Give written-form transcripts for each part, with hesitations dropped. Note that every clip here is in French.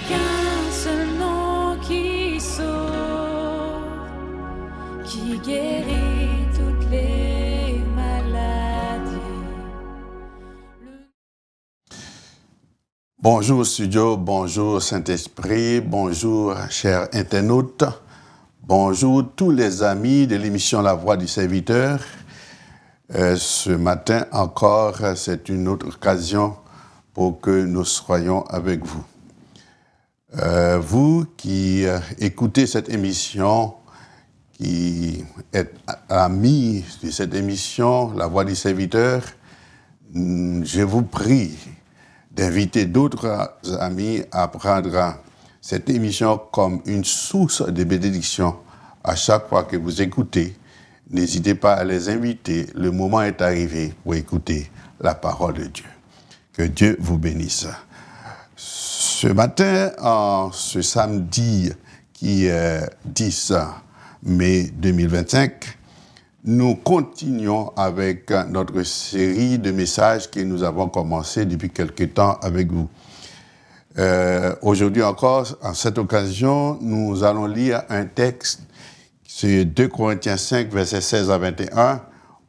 qu'un seul nom qui sauve, qui guérit toutes les maladies. Bonjour studio, bonjour Saint-Esprit, bonjour chers internautes, bonjour tous les amis de l'émission La Voix du Serviteur. Ce matin encore, c'est une autre occasion pour que nous soyons avec vous. Vous qui écoutez cette émission, qui êtes amis de cette émission, La Voix du Serviteur, je vous prie d'inviter d'autres amis à prendre cette émission comme une source de bénédiction à chaque fois que vous écoutez. N'hésitez pas à les inviter. Le moment est arrivé pour écouter la parole de Dieu. Que Dieu vous bénisse. Ce matin, ce samedi qui est 10 mai 2025, nous continuons avec notre série de messages que nous avons commencé depuis quelque temps avec vous. Aujourd'hui encore, en cette occasion, nous allons lire un texte, c'est 2 Corinthiens 5, versets 16 à 21,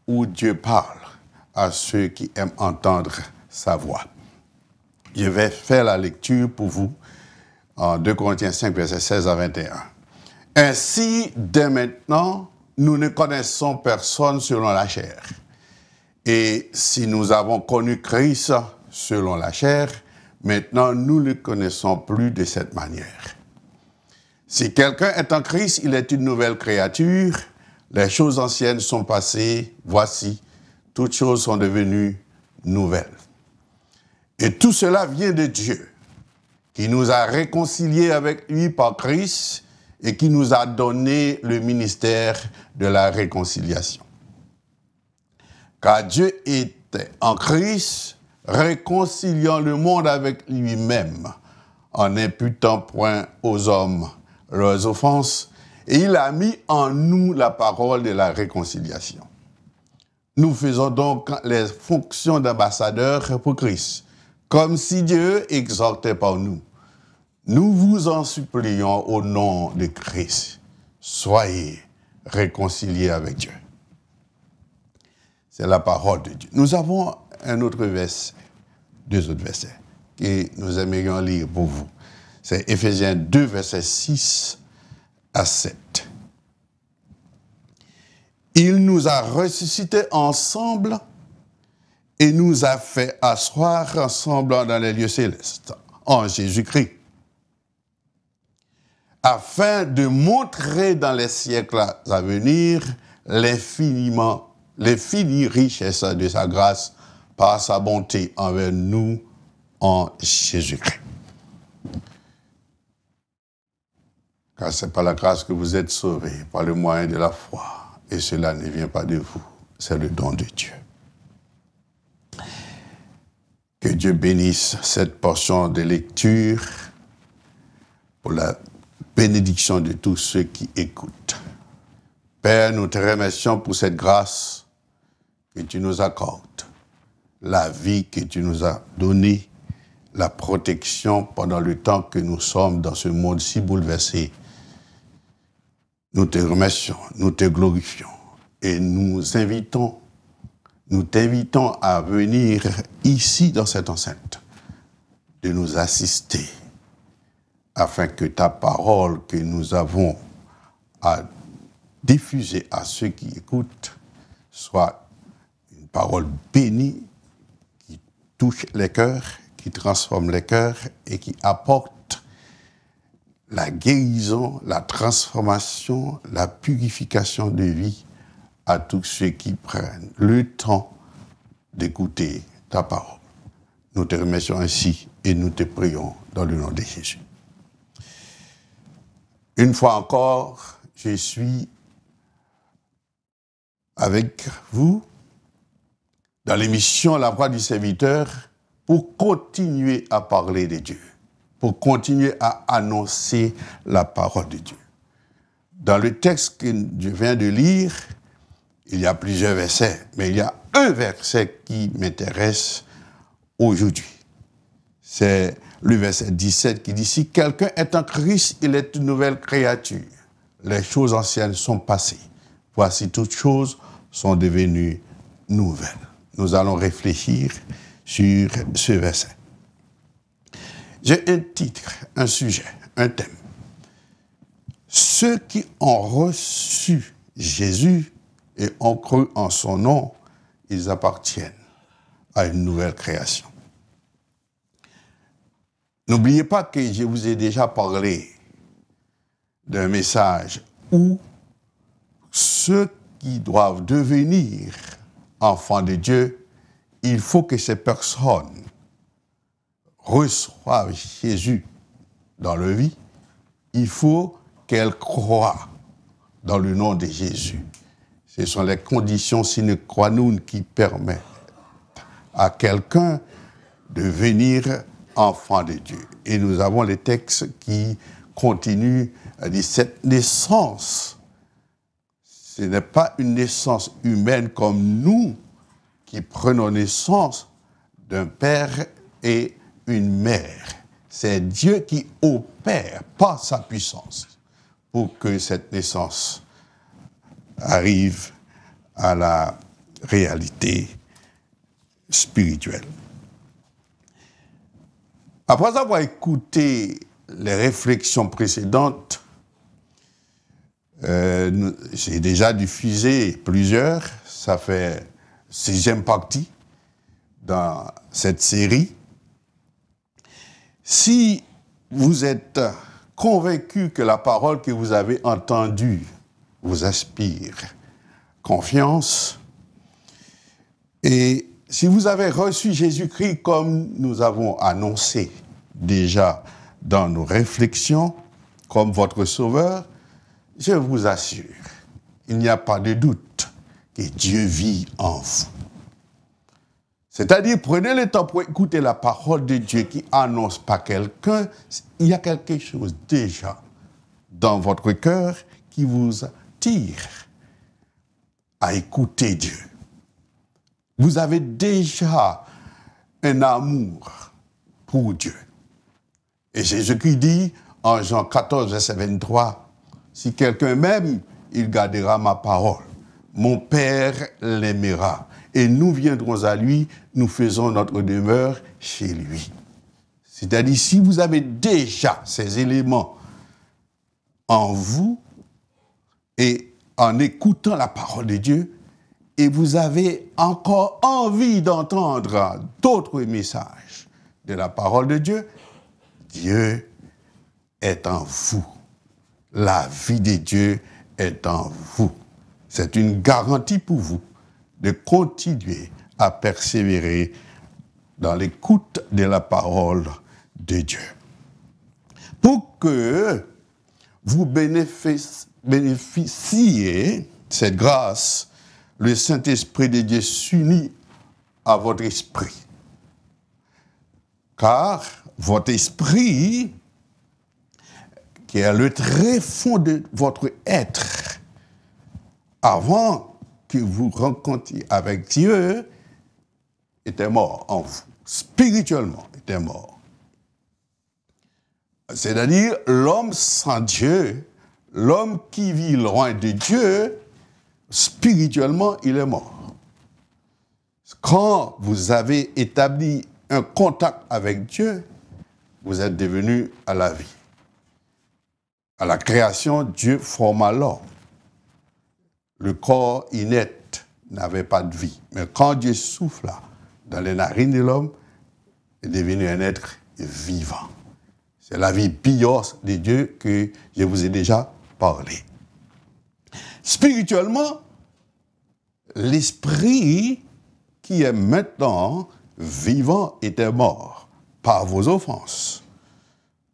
où Dieu parle à ceux qui aiment entendre sa voix. Je vais faire la lecture pour vous en 2 Corinthiens 5, versets 16 à 21. Ainsi, dès maintenant, nous ne connaissons personne selon la chair. Et si nous avons connu Christ selon la chair, maintenant nous ne le connaissons plus de cette manière. Si quelqu'un est en Christ, il est une nouvelle créature. Les choses anciennes sont passées, voici, toutes choses sont devenues nouvelles. Et tout cela vient de Dieu, qui nous a réconciliés avec lui par Christ et qui nous a donné le ministère de la réconciliation. Car Dieu était en Christ, réconciliant le monde avec lui-même, en n'imputant point aux hommes leurs offenses, et il a mis en nous la parole de la réconciliation. Nous faisons donc les fonctions d'ambassadeurs pour Christ, comme si Dieu exhortait par nous. Nous vous en supplions au nom de Christ, soyez réconciliés avec Dieu. C'est la parole de Dieu. Nous avons un autre verset, 2 autres versets, que nous aimerions lire pour vous. C'est Éphésiens 2, versets 6 à 7. Il nous a ressuscités ensemble et nous a fait asseoir ensemble dans les lieux célestes, en Jésus-Christ, afin de montrer dans les siècles à venir l'infinie richesse de sa grâce par sa bonté envers nous en Jésus-Christ. Car c'est par la grâce que vous êtes sauvés, par le moyen de la foi, et cela ne vient pas de vous, c'est le don de Dieu. Que Dieu bénisse cette portion de lecture pour la bénédiction de tous ceux qui écoutent. Père, nous te remercions pour cette grâce que tu nous accordes, la vie que tu nous as donnée, la protection pendant le temps que nous sommes dans ce monde si bouleversé. Nous te remercions, nous te glorifions et nous t'invitons à venir ici dans cette enceinte, de nous assister afin que ta parole que nous avons à diffuser à ceux qui écoutent soit une parole bénie qui touche les cœurs, qui transforme les cœurs et qui apporte la guérison, la transformation, la purification de vie à tous ceux qui prennent le temps d'écouter ta parole. Nous te remercions ainsi et nous te prions dans le nom de Jésus. Une fois encore, je suis avec vous dans l'émission La Voix du Serviteur pour continuer à parler de Dieu, pour continuer à annoncer la parole de Dieu. Dans le texte que je viens de lire, il y a plusieurs versets, mais il y a un verset qui m'intéresse aujourd'hui. C'est le verset 17 qui dit « Si quelqu'un est en Christ, il est une nouvelle créature. Les choses anciennes sont passées. Voici toutes choses sont devenues nouvelles. » Nous allons réfléchir sur ce verset. J'ai un titre, un sujet, un thème. Ceux qui ont reçu Jésus et ont cru en son nom, ils appartiennent à une nouvelle création. N'oubliez pas que je vous ai déjà parlé d'un message où ceux qui doivent devenir enfants de Dieu, il faut que ces personnes reçoivent Jésus dans leur vie. Il faut qu'elles croient dans le nom de Jésus. Ce sont les conditions sine qua non qui permettent à quelqu'un de devenir enfant de Dieu. Et nous avons les textes qui continuent à dire cette naissance, ce n'est pas une naissance humaine comme nous qui prenons naissance d'un père et une mère. C'est Dieu qui opère par sa puissance pour que cette naissance arrive à la réalité spirituelle. Après avoir écouté les réflexions précédentes, j'ai déjà diffusé plusieurs, ça fait 6e partie dans cette série. Si vous êtes convaincu que la parole que vous avez entendue vous inspire confiance, et si vous avez reçu Jésus-Christ comme nous avons annoncé déjà dans nos réflexions, comme votre sauveur, je vous assure, il n'y a pas de doute que Dieu vit en vous. C'est-à-dire, prenez le temps pour écouter la parole de Dieu qui annonce par quelqu'un, il y a quelque chose déjà dans votre cœur qui vous attire à écouter Dieu. Vous avez déjà un amour pour Dieu. Et Jésus-Christ dit en Jean 14, verset 23, « Si quelqu'un m'aime, il gardera ma parole. Mon Père l'aimera. Et nous viendrons à lui, nous faisons notre demeure chez lui. » C'est-à-dire, si vous avez déjà ces éléments en vous, et en écoutant la parole de Dieu, et vous avez encore envie d'entendre d'autres messages de la parole de Dieu, Dieu est en vous. La vie de Dieu est en vous. C'est une garantie pour vous de continuer à persévérer dans l'écoute de la parole de Dieu. Pour que vous bénéficiez cette grâce, le Saint-Esprit de Dieu s'unit à votre esprit. Car votre esprit, qui est le tréfonds de votre être, avant que vous rencontriez avec Dieu, était mort en vous. Spirituellement, était mort. C'est-à-dire, l'homme sans Dieu, l'homme qui vit loin de Dieu, spirituellement, il est mort. Quand vous avez établi un contact avec Dieu, vous êtes devenu à la vie. À la création, Dieu forma l'homme. Le corps inerte n'avait pas de vie. Mais quand Dieu souffla dans les narines de l'homme, il est devenu un être vivant. C'est la vie bios de Dieu que je vous ai déjà parlé. Spirituellement, l'esprit qui est maintenant vivant était mort par vos offenses,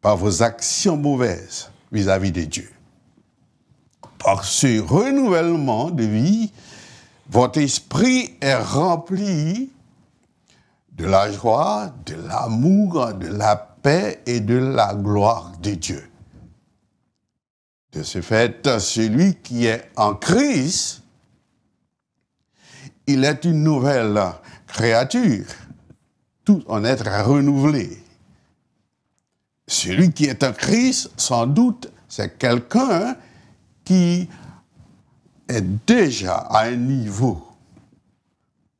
par vos actions mauvaises vis-à-vis de Dieu. Par ce renouvellement de vie, votre esprit est rempli de la joie, de l'amour, de la paix et de la gloire de Dieu. De ce fait, celui qui est en Christ, il est une nouvelle créature. Tout en être renouvelé. celui qui est un Christ, sans doute, c'est quelqu'un qui est déjà à un niveau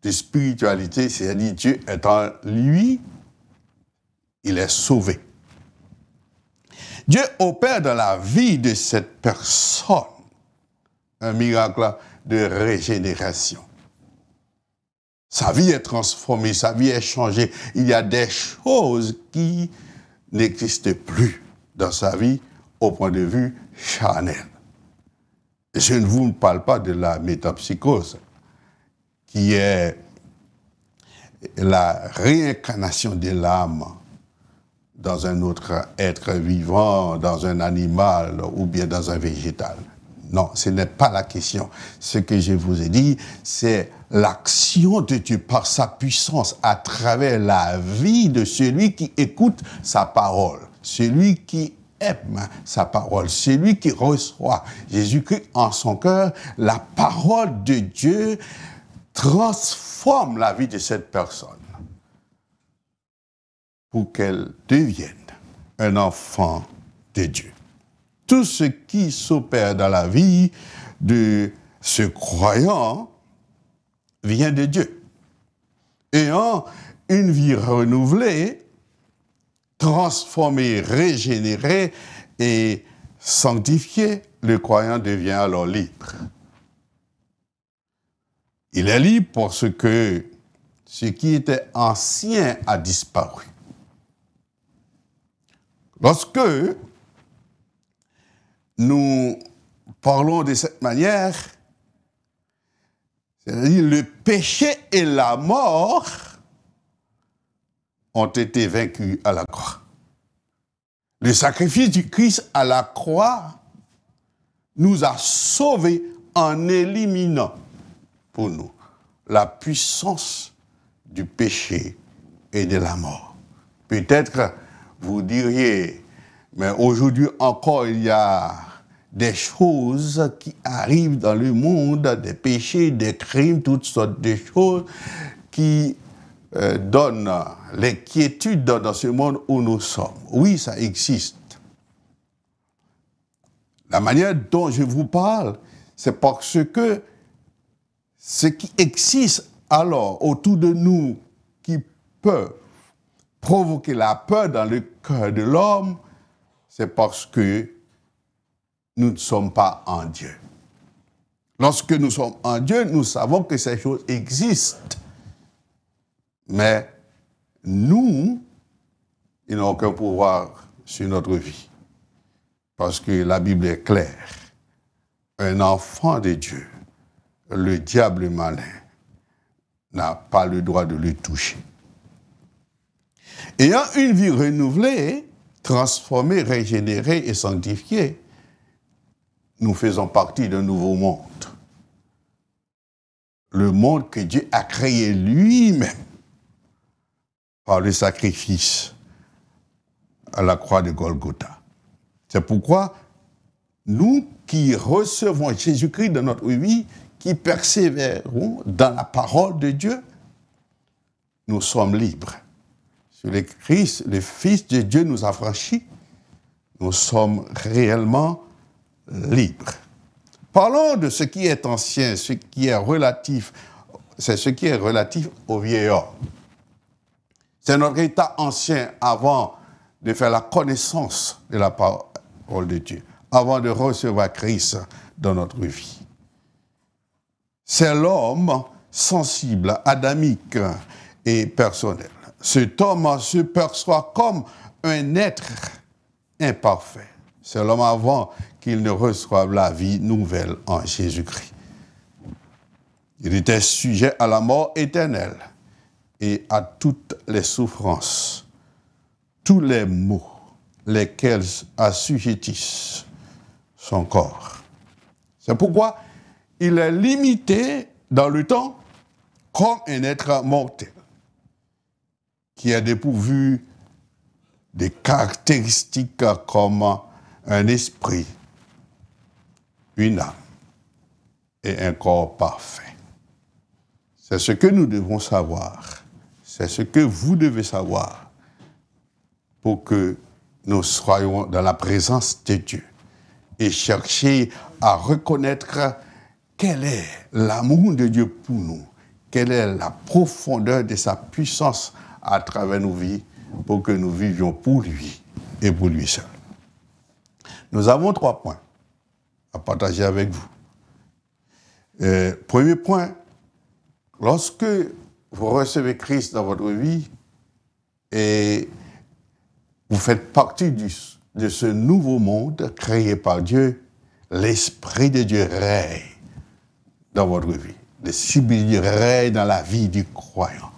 de spiritualité, c'est-à-dire Dieu est en lui, il est sauvé. Dieu opère dans la vie de cette personne un miracle de régénération. Sa vie est transformée, sa vie est changée. Il y a des choses qui n'existent plus dans sa vie au point de vue charnel. Je ne vous parle pas de la métapsychose, qui est la réincarnation de l'âme dans un autre être vivant, dans un animal ou bien dans un végétal. Non, ce n'est pas la question. Ce que je vous ai dit, c'est l'action de Dieu par sa puissance à travers la vie de celui qui écoute sa parole, celui qui aime sa parole, celui qui reçoit Jésus-Christ en son cœur. La parole de Dieu transforme la vie de cette personne pour qu'elle devienne un enfant de Dieu. Tout ce qui s'opère dans la vie de ce croyant vient de Dieu. Ayant une vie renouvelée, transformée, régénérée et sanctifiée, le croyant devient alors libre. Il est libre parce que ce qui était ancien a disparu. Lorsque nous parlons de cette manière, c'est-à-dire le péché et la mort ont été vaincus à la croix. Le sacrifice du Christ à la croix nous a sauvés en éliminant pour nous la puissance du péché et de la mort. Peut-être vous diriez, mais aujourd'hui encore, il y a des choses qui arrivent dans le monde, des péchés, des crimes, toutes sortes de choses qui donnent l'inquiétude dans ce monde où nous sommes. Oui, ça existe. La manière dont je vous parle, c'est parce que ce qui existe alors autour de nous qui peut provoquer la peur dans le cœur de l'homme, c'est parce que nous ne sommes pas en Dieu. Lorsque nous sommes en Dieu, nous savons que ces choses existent. Mais nous, ils n'ont aucun pouvoir sur notre vie. Parce que la Bible est claire. Un enfant de Dieu, le diable malin, n'a pas le droit de le toucher. Ayant une vie renouvelée, transformée, régénérée et sanctifiée, nous faisons partie d'un nouveau monde. Le monde que Dieu a créé lui-même par le sacrifice à la croix de Golgotha. C'est pourquoi nous qui recevons Jésus-Christ dans notre vie, qui persévérons dans la parole de Dieu, nous sommes libres. Sur le Christ, le Fils de Dieu nous a franchis, nous sommes réellement libres. Parlons de ce qui est ancien, ce qui est relatif, c'est ce qui est relatif au vieil homme. C'est notre état ancien avant de faire la connaissance de la parole de Dieu, avant de recevoir Christ dans notre vie. C'est l'homme sensible, adamique et personnel. Cet homme se perçoit comme un être imparfait. C'est l'homme avant qu'il ne reçoive la vie nouvelle en Jésus-Christ. Il était sujet à la mort éternelle et à toutes les souffrances, tous les maux lesquels assujettissent son corps. C'est pourquoi il est limité dans le temps comme un être mortel qui est dépourvu des caractéristiques comme un esprit, une âme et un corps parfait. C'est ce que nous devons savoir. C'est ce que vous devez savoir pour que nous soyons dans la présence de Dieu et chercher à reconnaître quel est l'amour de Dieu pour nous, quelle est la profondeur de sa puissance à travers nos vies pour que nous vivions pour lui et pour lui seul. Nous avons 3 points à partager avec vous. Premier point, lorsque vous recevez Christ dans votre vie et vous faites partie de ce nouveau monde créé par Dieu, l'Esprit de Dieu règne dans votre vie. L'Esprit de Dieu règne dans la vie du croyant.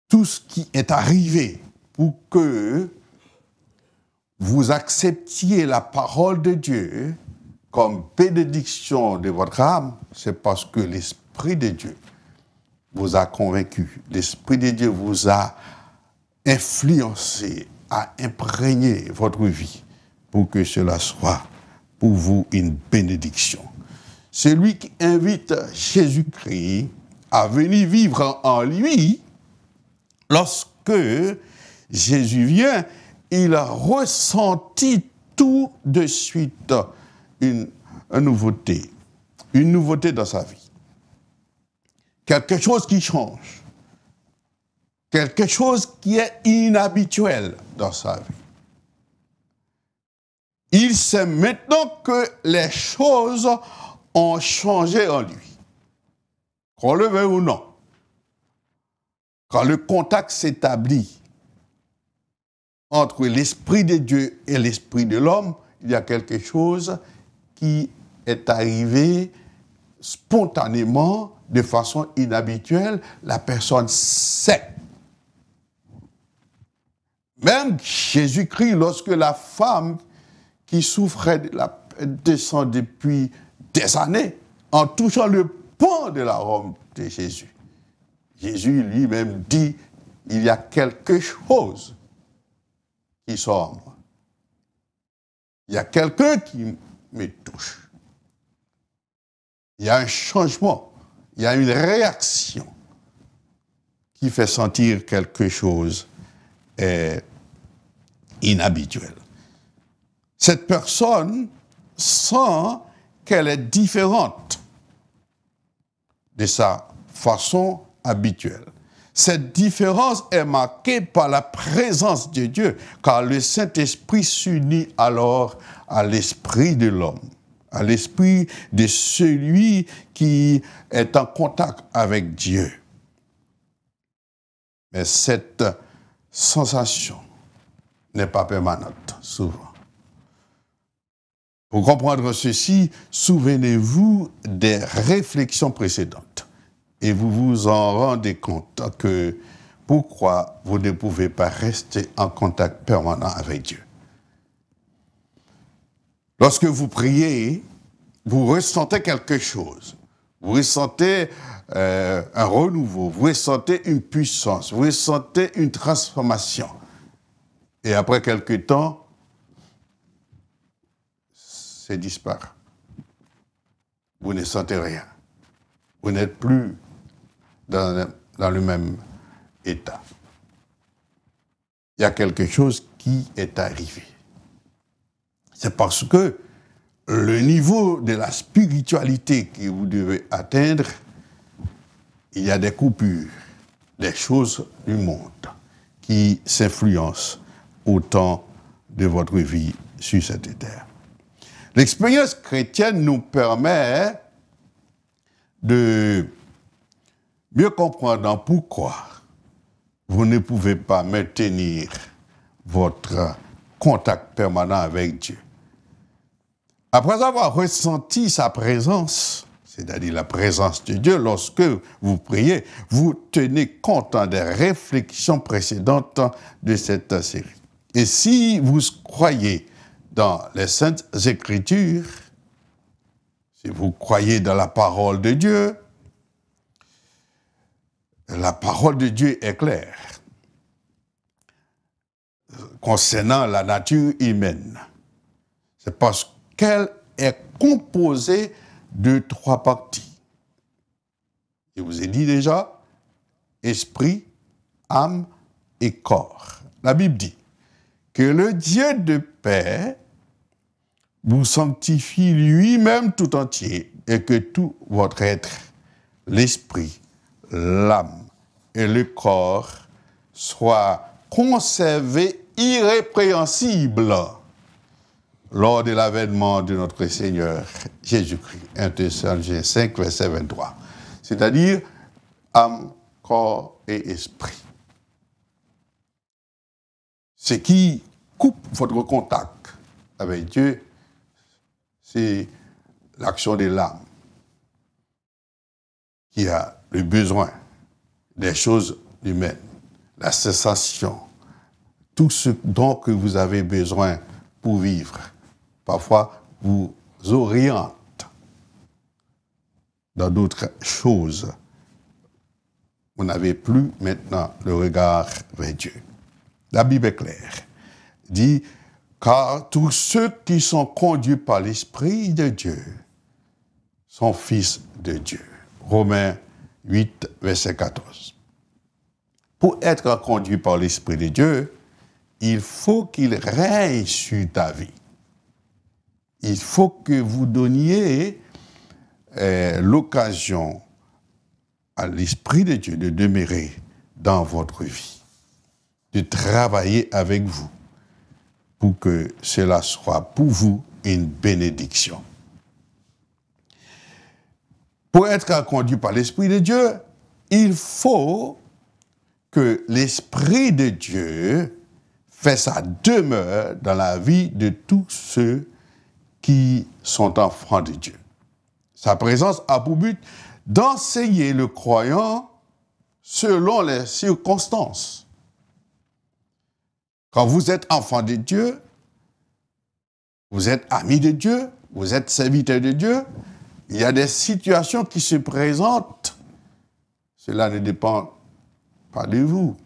Tout ce qui est arrivé pour que vous acceptiez la parole de Dieu comme bénédiction de votre âme, c'est parce que l'Esprit de Dieu vous a convaincu. L'Esprit de Dieu vous a influencé, a imprégné votre vie pour que cela soit pour vous une bénédiction. Celui qui invite Jésus-Christ à venir vivre en lui, lorsque Jésus vient, il a ressenti tout de suite une nouveauté dans sa vie. Quelque chose qui change. Quelque chose qui est inhabituel dans sa vie. Il sait maintenant que les choses ont changé en lui. Qu'on le veuille ou non. Quand le contact s'établit entre l'Esprit de Dieu et l'Esprit de l'homme, il y a quelque chose qui est arrivé spontanément, de façon inhabituelle. La personne sait. Même Jésus-Christ, lorsque la femme qui souffrait de la descend depuis des années, en touchant le pan de la robe de Jésus, Jésus lui-même dit, il y a quelque chose qui sort en moi. Il y a quelqu'un qui me touche. Il y a un changement, il y a une réaction qui fait sentir quelque chose inhabituel. Cette personne sent qu'elle est différente de sa façon habituelle. Cette différence est marquée par la présence de Dieu, car le Saint-Esprit s'unit alors à l'esprit de l'homme, à l'esprit de celui qui est en contact avec Dieu. Mais cette sensation n'est pas permanente, souvent. Pour comprendre ceci, souvenez-vous des réflexions précédentes et vous vous en rendez compte que pourquoi vous ne pouvez pas rester en contact permanent avec Dieu. Lorsque vous priez, vous ressentez quelque chose. Vous ressentez un renouveau, vous ressentez une puissance, vous ressentez une transformation. Et après quelque temps, c'est disparu. Vous ne sentez rien. Vous n'êtes plus dans le même état. Il y a quelque chose qui est arrivé. C'est parce que le niveau de la spiritualité que vous devez atteindre, il y a des coupures, des choses du monde qui s'influencent autant de votre vie sur cette terre. L'expérience chrétienne nous permet de mieux comprendre pourquoi vous ne pouvez pas maintenir votre contact permanent avec Dieu. Après avoir ressenti sa présence, c'est-à-dire la présence de Dieu, lorsque vous priez, vous tenez compte des réflexions précédentes de cette série. Et si vous croyez dans les Saintes Écritures, si vous croyez dans la parole de Dieu, la parole de Dieu est claire concernant la nature humaine. C'est parce qu'elle est composée de 3 parties. Je vous ai dit déjà, esprit, âme et corps. La Bible dit, Que le Dieu de paix vous sanctifie lui-même tout entier et que tout votre être, l'esprit, l'âme et le corps soient conservés irrépréhensibles lors de l'avènement de notre Seigneur Jésus-Christ. 1 Thessaloniciens 5, verset 23. C'est-à-dire âme, corps et esprit. Ce qui coupe votre contact avec Dieu, c'est l'action de l'âme qui a le besoin des choses humaines, la sensation, tout ce dont que vous avez besoin pour vivre. Parfois, vous oriente dans d'autres choses. Vous n'avez plus maintenant le regard vers Dieu. La Bible est claire. Dit, car tous ceux qui sont conduits par l'Esprit de Dieu sont fils de Dieu. Romains 8, verset 14. Pour être conduit par l'Esprit de Dieu, il faut qu'il règne sur ta vie. Il faut que vous donniez l'occasion à l'Esprit de Dieu de demeurer dans votre vie, de travailler avec vous pour que cela soit pour vous une bénédiction. Pour être conduit par l'Esprit de Dieu, il faut que l'Esprit de Dieu fait sa demeure dans la vie de tous ceux qui sont enfants de Dieu. Sa présence a pour but d'enseigner le croyant selon les circonstances. Quand vous êtes enfant de Dieu, vous êtes ami de Dieu, vous êtes serviteur de Dieu, il y a des situations qui se présentent. Cela ne dépend pas de vous.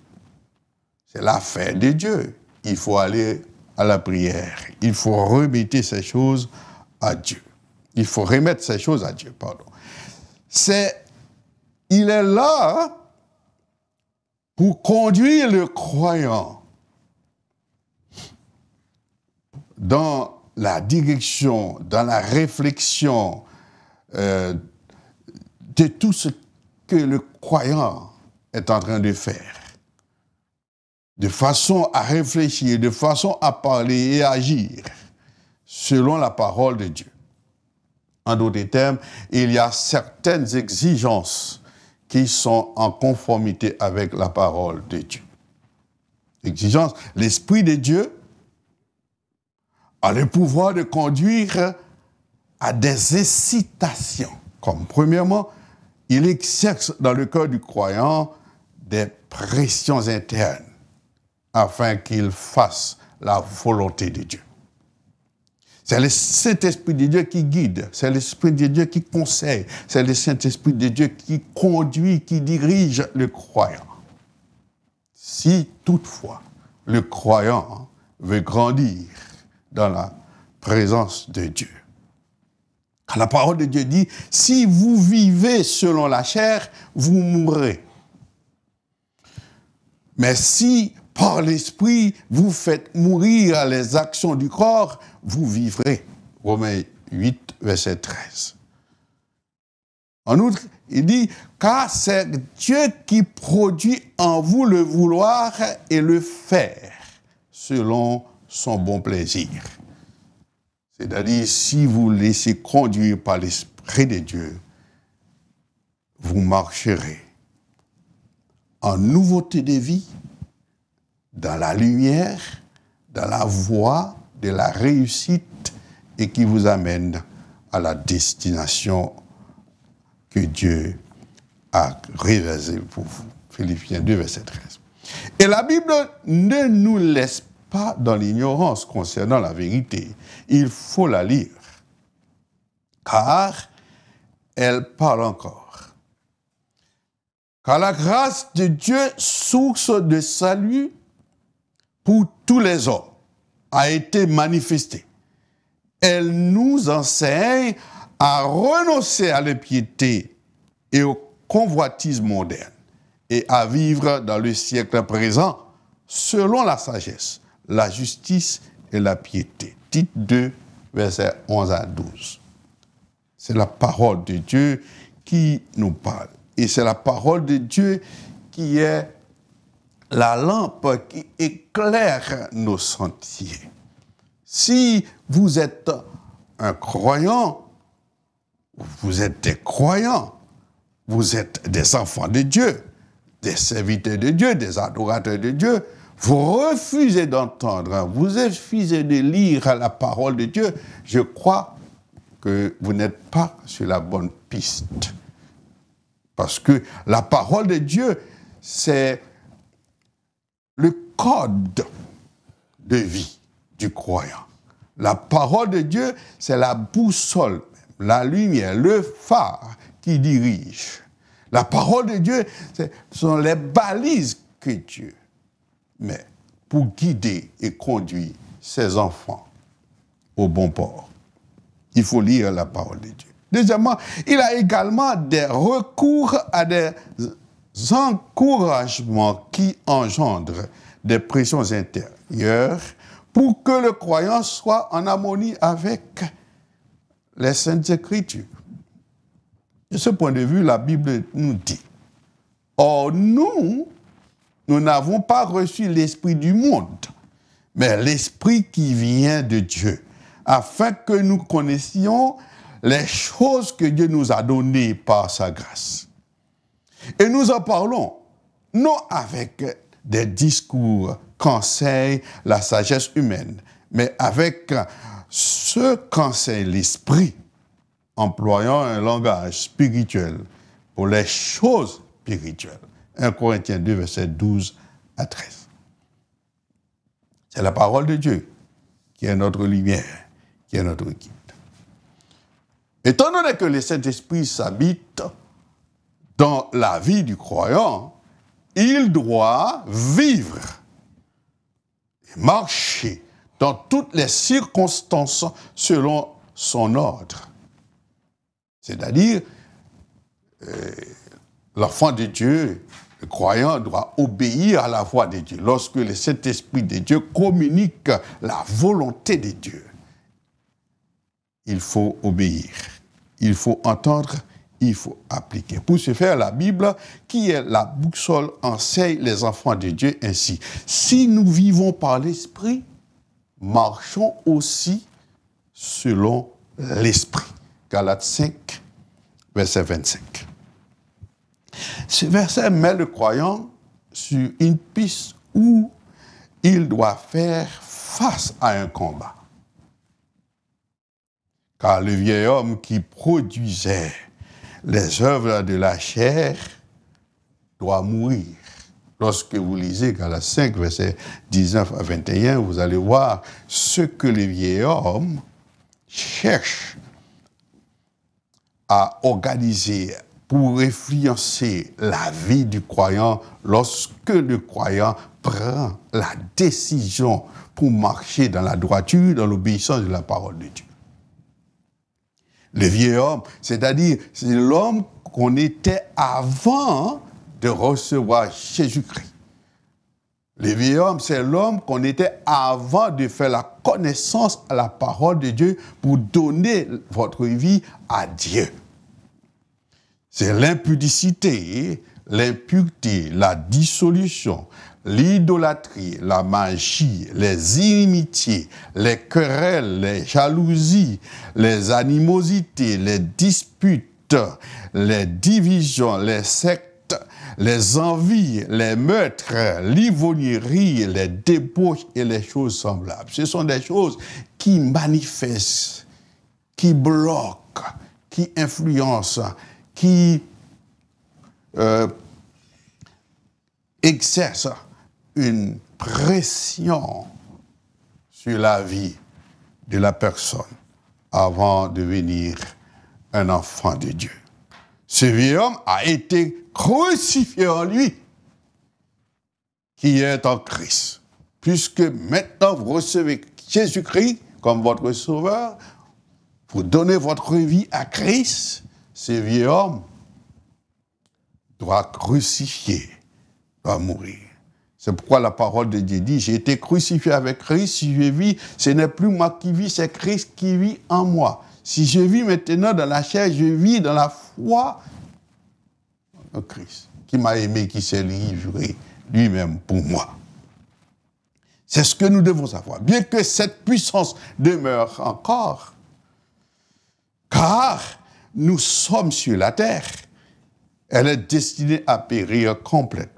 C'est l'affaire de Dieu. Il faut aller à la prière. Il faut remettre ces choses à Dieu. Il faut remettre ces choses à Dieu, pardon. Il est là pour conduire le croyant dans la direction, dans la réflexion de tout ce que le croyant est en train de faire. De façon à réfléchir, de façon à parler et agir selon la parole de Dieu. En d'autres termes, il y a certaines exigences qui sont en conformité avec la parole de Dieu. Exigences, l'Esprit de Dieu a le pouvoir de conduire à des incitations. Comme premièrement, il exerce dans le cœur du croyant des pressions internes afin qu'il fasse la volonté de Dieu. C'est le Saint-Esprit de Dieu qui guide, c'est l'Esprit de Dieu qui conseille, c'est le Saint-Esprit de Dieu qui conduit, qui dirige le croyant. Si toutefois le croyant veut grandir dans la présence de Dieu. Car la parole de Dieu dit, si vous vivez selon la chair, vous mourrez. Mais si par l'Esprit, vous faites mourir les actions du corps, vous vivrez. Romains 8, verset 13. En outre, il dit, car c'est Dieu qui produit en vous le vouloir et le faire, selon son bon plaisir. C'est-à-dire, si vous laissez conduire par l'Esprit de Dieu, vous marcherez en nouveauté de vie, dans la lumière, dans la voie de la réussite et qui vous amène à la destination que Dieu a réalisée pour vous. Philippiens 2, verset 13. Et la Bible ne nous laisse pas dans l'ignorance concernant la vérité. Il faut la lire, car elle parle encore. Car la grâce de Dieu, source de salut, pour tous les hommes, a été manifestée. Elle nous enseigne à renoncer à l'impiété et au convoitisme moderne et à vivre dans le siècle présent selon la sagesse, la justice et la piété. Tite 2, versets 11 à 12. C'est la parole de Dieu qui nous parle. Et c'est la parole de Dieu qui est la lampe qui éclaire nos sentiers. Si vous êtes un croyant, vous êtes des croyants, vous êtes des enfants de Dieu, des serviteurs de Dieu, des adorateurs de Dieu, vous refusez d'entendre, vous refusez de lire la parole de Dieu, je crois que vous n'êtes pas sur la bonne piste. Parce que la parole de Dieu, c'est le code de vie du croyant. La parole de Dieu, c'est la boussole, la lumière, le phare qui dirige. La parole de Dieu, ce sont les balises que Dieu met pour guider et conduire ses enfants au bon port. Il faut lire la parole de Dieu. Deuxièmement, il a également des recours à des encouragements qui engendrent des pressions intérieures pour que le croyant soit en harmonie avec les Saintes Écritures. De ce point de vue, la Bible nous dit, « Or, nous n'avons pas reçu l'esprit du monde, mais l'esprit qui vient de Dieu, afin que nous connaissions les choses que Dieu nous a données par sa grâce. Et nous en parlons, non avec des discours qu'enseigne la sagesse humaine, mais avec ce qu'enseigne l'esprit, employant un langage spirituel pour les choses spirituelles. 1 Corinthiens 2, versets 12 à 13. C'est la parole de Dieu qui est notre lumière, qui est notre guide. Étant donné que le Saint-Esprit s'habite dans la vie du croyant, il doit vivre et marcher dans toutes les circonstances selon son ordre. C'est-à-dire, l'enfant de Dieu, le croyant, doit obéir à la voix de Dieu. Lorsque le Saint-Esprit de Dieu communique la volonté de Dieu, il faut obéir, il faut entendre, il faut appliquer. Pour ce faire, la Bible, qui est la boussole, enseigne les enfants de Dieu ainsi. Si nous vivons par l'Esprit, marchons aussi selon l'Esprit. Galates 5, verset 25. Ce verset met le croyant sur une piste où il doit faire face à un combat. Car le vieil homme qui produisait les œuvres de la chair doit mourir. Lorsque vous lisez Galates 5, versets 19 à 21, vous allez voir ce que le vieil homme cherche à organiser pour influencer la vie du croyant lorsque le croyant prend la décision pour marcher dans la droiture, dans l'obéissance de la parole de Dieu. Le vieil homme, c'est-à-dire c'est l'homme qu'on était avant de recevoir Jésus-Christ. Le vieil homme, c'est l'homme qu'on était avant de faire la connaissance à la parole de Dieu pour donner votre vie à Dieu. C'est l'impudicité, l'impureté, la dissolution, l'idolâtrie, la magie, les inimitiés, les querelles, les jalousies, les animosités, les disputes, les divisions, les sectes, les envies, les meurtres, l'ivrognerie, les débauches et les choses semblables. Ce sont des choses qui manifestent, qui bloquent, qui influencent, qui exercent une pression sur la vie de la personne avant de devenir un enfant de Dieu. Ce vieil homme a été crucifié en lui, qui est en Christ. Puisque maintenant vous recevez Jésus-Christ comme votre sauveur, vous donnez votre vie à Christ, ce vieil homme doit crucifier, doit mourir. C'est pourquoi la parole de Dieu dit, j'ai été crucifié avec Christ, si je vis, ce n'est plus moi qui vis, c'est Christ qui vit en moi. Si je vis maintenant dans la chair, je vis dans la foi de Christ, qui m'a aimé, qui s'est livré lui-même pour moi. C'est ce que nous devons savoir. Bien que cette puissance demeure encore, car nous sommes sur la terre, elle est destinée à périr complètement.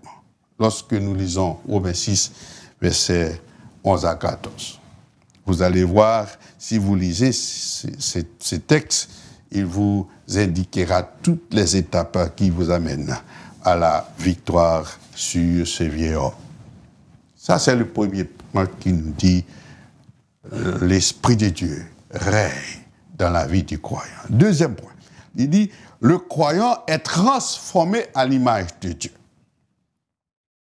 Lorsque nous lisons Romains 6, versets 11 à 14. Vous allez voir, si vous lisez ces textes, il vous indiquera toutes les étapes qui vous amènent à la victoire sur ce vieil homme. Ça, c'est le premier point qui nous dit l'Esprit de Dieu règne dans la vie du croyant. Deuxième point, il dit le croyant est transformé à l'image de Dieu.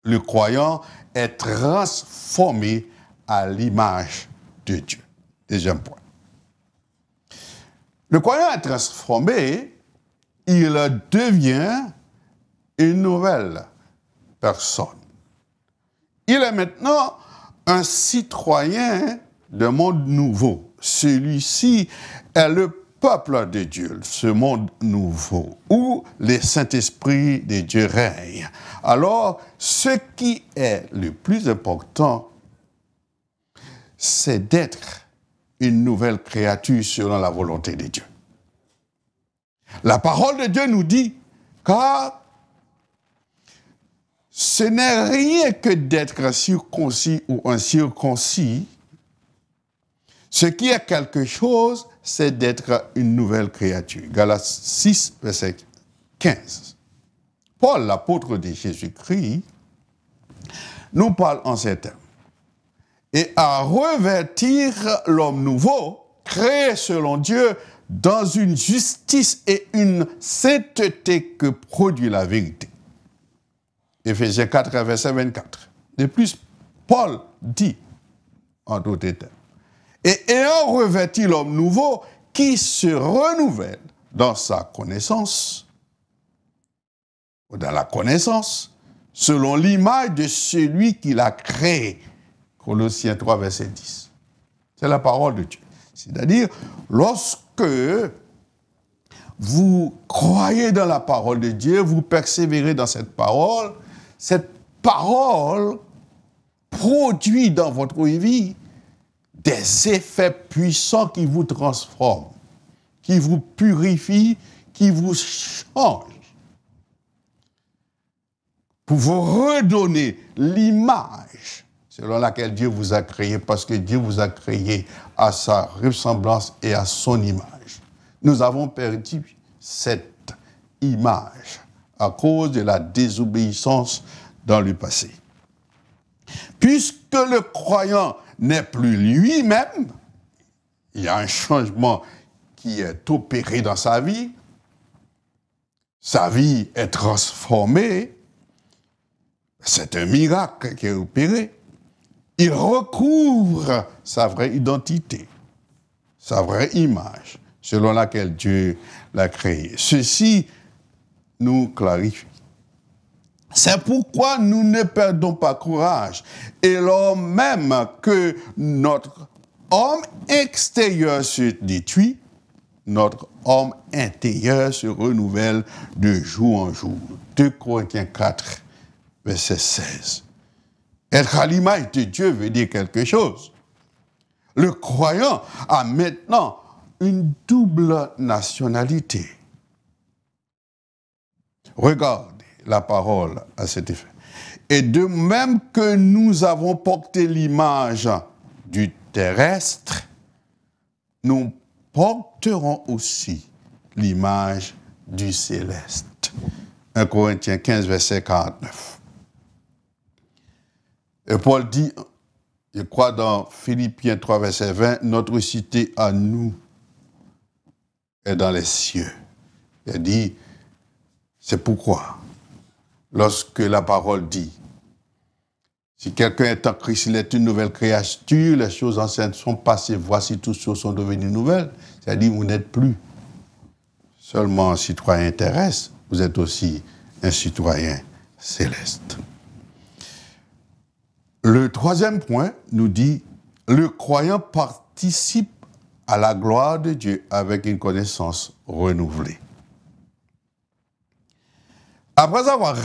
Le croyant est transformé à l'image de Dieu. Deuxième point. Le croyant est transformé, il devient une nouvelle personne. Il est maintenant un citoyen d'un monde nouveau. Celui-ci est le peuple de Dieu, ce monde nouveau, où le Saint-Esprit de Dieu règne. Alors, ce qui est le plus important, c'est d'être une nouvelle créature selon la volonté de Dieu. La parole de Dieu nous dit, car ce n'est rien que d'être circoncis ou incirconcis. Ce qui est quelque chose, c'est d'être une nouvelle créature. Galates 6, verset 15. Paul, l'apôtre de Jésus-Christ, nous parle en ces termes. Et à revêtir l'homme nouveau, créé selon Dieu, dans une justice et une sainteté que produit la vérité. Éphésiens 4, verset 24. De plus, Paul dit, en d'autres termes, et ayant revêti l'homme nouveau qui se renouvelle dans sa connaissance, ou dans la connaissance, selon l'image de celui qui l'a créé. Colossiens 3, verset 10. C'est la parole de Dieu. C'est-à-dire, lorsque vous croyez dans la parole de Dieu, vous persévérez dans cette parole produit dans votre vie des effets puissants qui vous transforment, qui vous purifient, qui vous changent, pour vous redonner l'image selon laquelle Dieu vous a créé, parce que Dieu vous a créé à sa ressemblance et à son image. Nous avons perdu cette image à cause de la désobéissance dans le passé. Puisque le croyant n'est plus lui-même, il y a un changement qui est opéré dans sa vie est transformée, c'est un miracle qui est opéré. Il recouvre sa vraie identité, sa vraie image, selon laquelle Dieu l'a créé. Ceci nous clarifie. C'est pourquoi nous ne perdons pas courage. Et lors même que notre homme extérieur se détruit, notre homme intérieur se renouvelle de jour en jour. 2 Corinthiens 4, verset 16. Être à l'image de Dieu veut dire quelque chose. Le croyant a maintenant une double nationalité. Regardez la parole à cet effet. Et de même que nous avons porté l'image du terrestre, nous porterons aussi l'image du céleste. 1 Corinthiens 15, verset 49. Et Paul dit, je crois dans Philippiens 3, verset 20, notre cité à nous est dans les cieux. Il dit, c'est pourquoi, lorsque la parole dit, si quelqu'un est en Christ, il est une nouvelle créature, les choses anciennes sont passées, voici toutes choses sont devenues nouvelles. C'est-à-dire, vous n'êtes plus seulement un citoyen terrestre, vous êtes aussi un citoyen céleste. Le troisième point nous dit, le croyant participe à la gloire de Dieu avec une connaissance renouvelée. Après avoir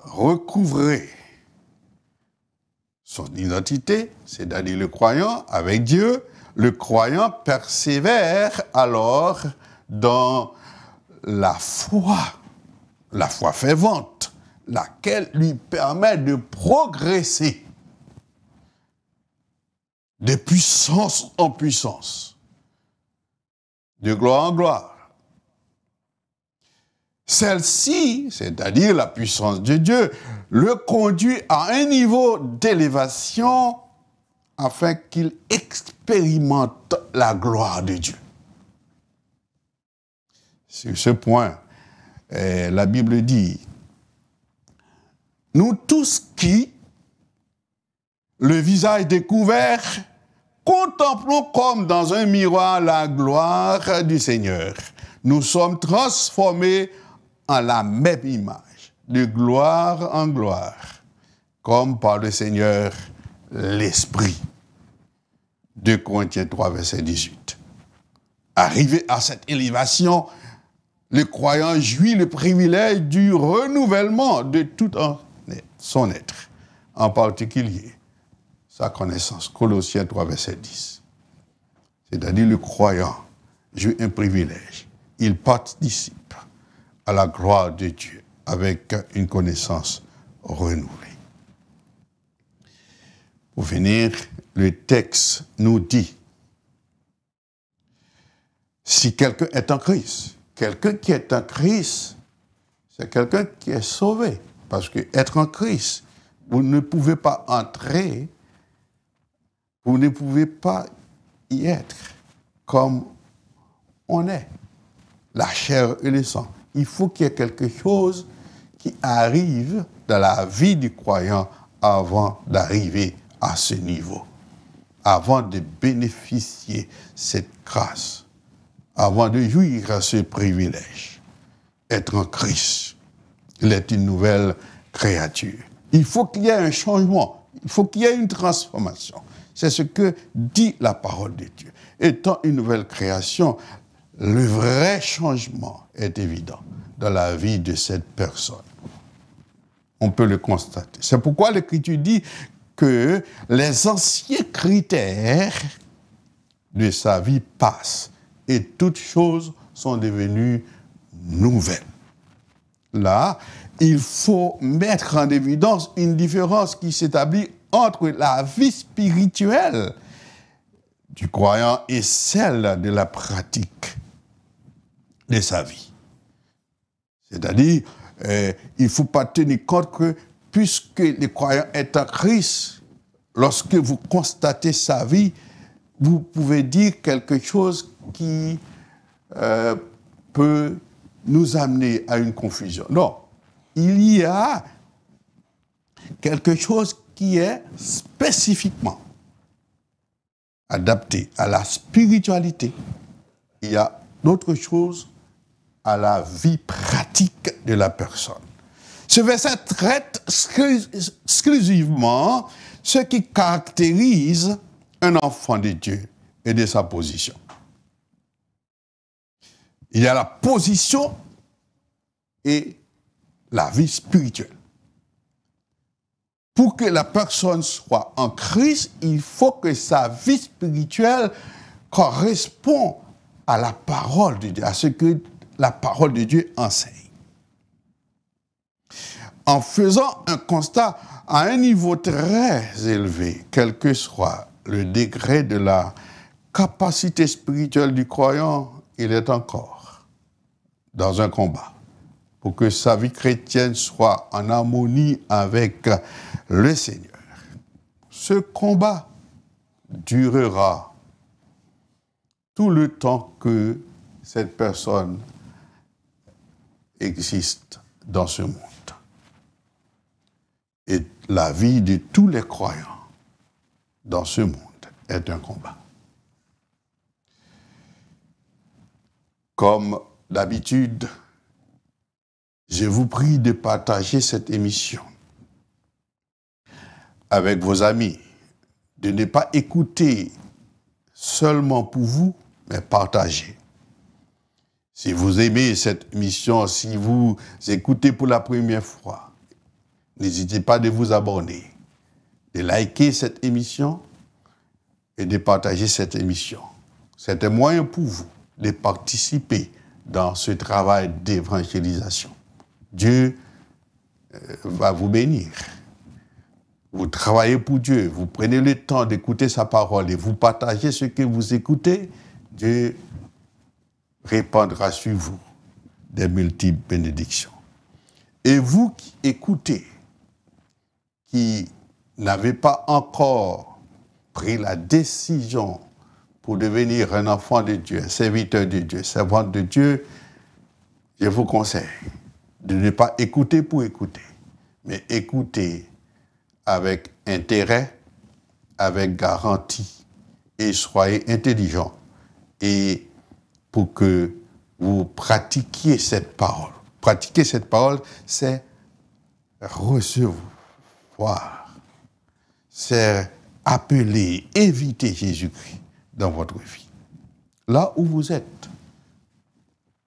recouvré son identité, c'est-à-dire le croyant avec Dieu, le croyant persévère alors dans la foi fervente, laquelle lui permet de progresser de puissance en puissance, de gloire en gloire. Celle-ci, c'est-à-dire la puissance de Dieu, le conduit à un niveau d'élévation afin qu'il expérimente la gloire de Dieu. Sur ce point, la Bible dit, nous tous qui, le visage découvert, contemplons comme dans un miroir la gloire du Seigneur. Nous sommes transformés en la même image, de gloire en gloire, comme par le Seigneur l'Esprit. 2 Corinthiens 3, verset 18. Arrivé à cette élévation, le croyant jouit le privilège du renouvellement de tout son être, en particulier sa connaissance. Colossiens 3, verset 10. C'est-à-dire le croyant jouit un privilège. Il participe à la gloire de Dieu avec une connaissance renouvelée. Pour finir, le texte nous dit, si quelqu'un est en Christ, quelqu'un qui est en Christ, c'est quelqu'un qui est sauvé. Parce que être en Christ, vous ne pouvez pas entrer, vous ne pouvez pas y être comme on est, la chair et le sang. Il faut qu'il y ait quelque chose qui arrive dans la vie du croyant avant d'arriver à ce niveau, avant de bénéficier cette grâce, avant de jouir à ce privilège. Être en Christ, il est une nouvelle créature. Il faut qu'il y ait un changement, il faut qu'il y ait une transformation. C'est ce que dit la parole de Dieu. Étant une nouvelle création, le vrai changement est évident dans la vie de cette personne. On peut le constater. C'est pourquoi l'Écriture dit que les anciens critères de sa vie passent et toutes choses sont devenues nouvelles. Là, il faut mettre en évidence une différence qui s'établit entre la vie spirituelle du croyant et celle de la pratique de sa vie. C'est-à-dire, il ne faut pas tenir compte que puisque le croyant est en Christ, lorsque vous constatez sa vie, vous pouvez dire quelque chose qui peut nous amener à une confusion. Non, il y a quelque chose qui est spécifiquement adapté à la spiritualité. Il y a d'autres choses à la vie pratique de la personne. Ce verset traite exclusivement ce qui caractérise un enfant de Dieu et de sa position. Il y a la position et la vie spirituelle. Pour que la personne soit en Christ, il faut que sa vie spirituelle corresponde à la parole de Dieu, à ce que la parole de Dieu enseigne. En faisant un constat à un niveau très élevé, quel que soit le degré de la capacité spirituelle du croyant, il est encore dans un combat pour que sa vie chrétienne soit en harmonie avec le Seigneur. Ce combat durera tout le temps que cette personne existe dans ce monde. Et la vie de tous les croyants dans ce monde est un combat. Comme d'habitude, je vous prie de partager cette émission avec vos amis, de ne pas écouter seulement pour vous, mais partager. Si vous aimez cette mission, si vous écoutez pour la première fois, n'hésitez pas de vous abonner, de liker cette émission et de partager cette émission. C'est un moyen pour vous de participer dans ce travail d'évangélisation. Dieu va vous bénir. Vous travaillez pour Dieu, vous prenez le temps d'écouter sa parole et vous partagez ce que vous écoutez, Dieu répandra sur vous des multiples bénédictions. Et vous qui écoutez, qui n'avez pas encore pris la décision pour devenir un enfant de Dieu, un serviteur de Dieu, servante de Dieu, je vous conseille de ne pas écouter pour écouter, mais écouter avec intérêt, avec garantie, et soyez intelligents, et pour que vous pratiquiez cette parole. Pratiquer cette parole, c'est recevoir, c'est appeler, inviter Jésus-Christ dans votre vie. Là où vous êtes,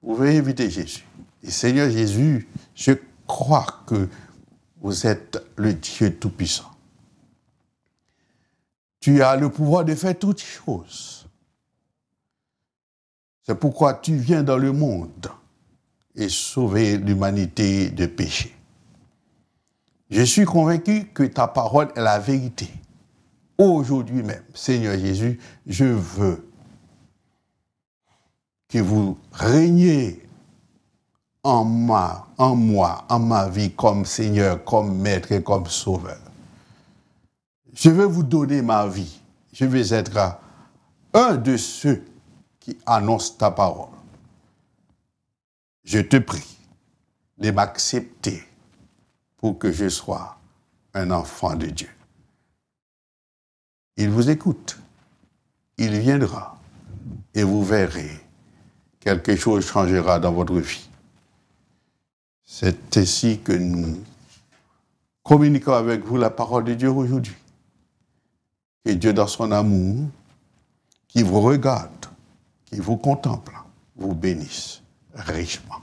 vous pouvez inviter Jésus. Et Seigneur Jésus, je crois que vous êtes le Dieu Tout-Puissant. Tu as le pouvoir de faire toutes choses. C'est pourquoi tu viens dans le monde et sauver l'humanité de péché. Je suis convaincu que ta parole est la vérité. Aujourd'hui même, Seigneur Jésus, je veux que vous régniez en moi, en ma vie, comme Seigneur, comme Maître et comme Sauveur. Je veux vous donner ma vie. Je veux être un de ceux qui annoncent ta parole. Je te prie de m'accepter pour que je sois un enfant de Dieu. Il vous écoute. Il viendra et vous verrez, quelque chose changera dans votre vie. C'est ainsi que nous communiquons avec vous la parole de Dieu aujourd'hui. Que Dieu, dans son amour, qui vous regarde, qui vous contemple, vous bénisse richement.